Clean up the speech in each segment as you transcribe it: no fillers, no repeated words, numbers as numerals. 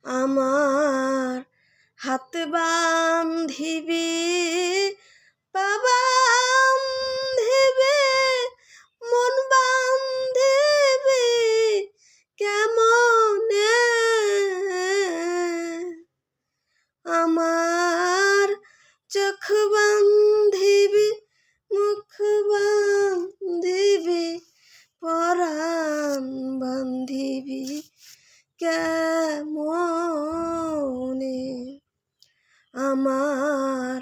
আমার হাত বান্ধিবি পা বান্ধিবি মন বান্ধিবি কেমনে আমার চোখ বান্ধিবি মুখ বান্ধিবি পরাণ বান্ধিবি কেমনে আমার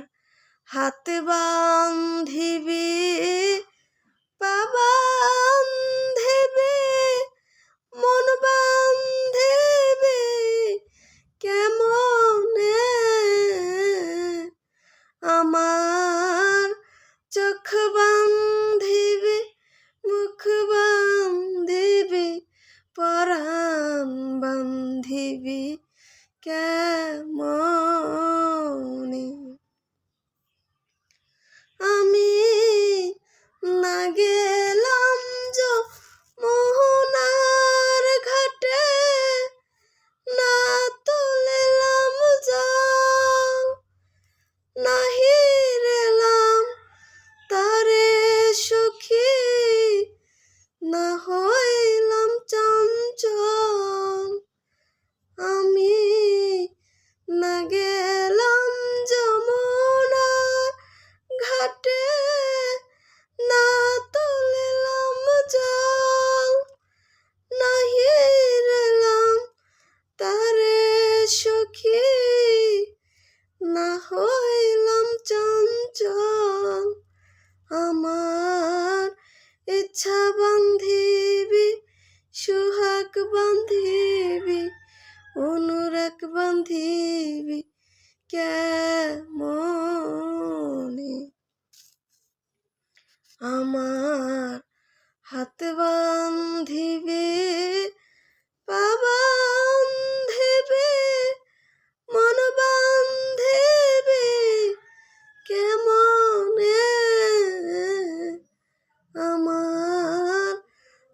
হাত বান্ধিবি পা বান্ধিবি মন বান্ধিবি কেমনে আমার চোখ বান্ধিবি মুখ বান্ধিবি পরাণ বান্ধিবি কেমনে আমি না গেলাম যমুনার ঘাটে না তুলিলাম জল নাহি রেলাম তারে সুখী না হইলাম চঞ্চল আমি না গেলাম যমুনার ঘাটে না তুলিলাম জল নাহি রেলাম তারে সুখী না হইলাম চঞ্চল আমার ইচ্ছা বান্ধিবি সুহাগ বান্ধিবি অনুরাগ বান্ধিবি কেমনে আমার হাত বান্ধিবি পা বান্ধিবি মন বান্ধিবি কেমনে আমার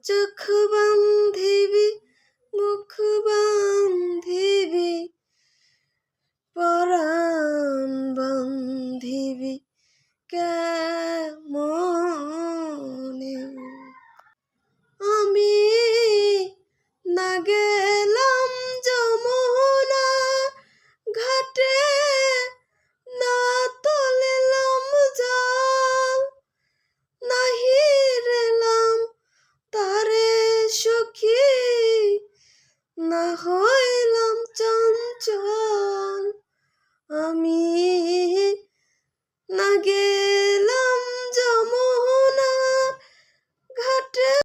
চোখ বান্ধিবি মুখ বান্ধিবি পরাণ বান্ধিবি কেমনে আমি না গেলাম যমুনার ঘাটে না তুলিলাম জল নাহি রেলাম তারে সুখী না হইলাম চঞ্চল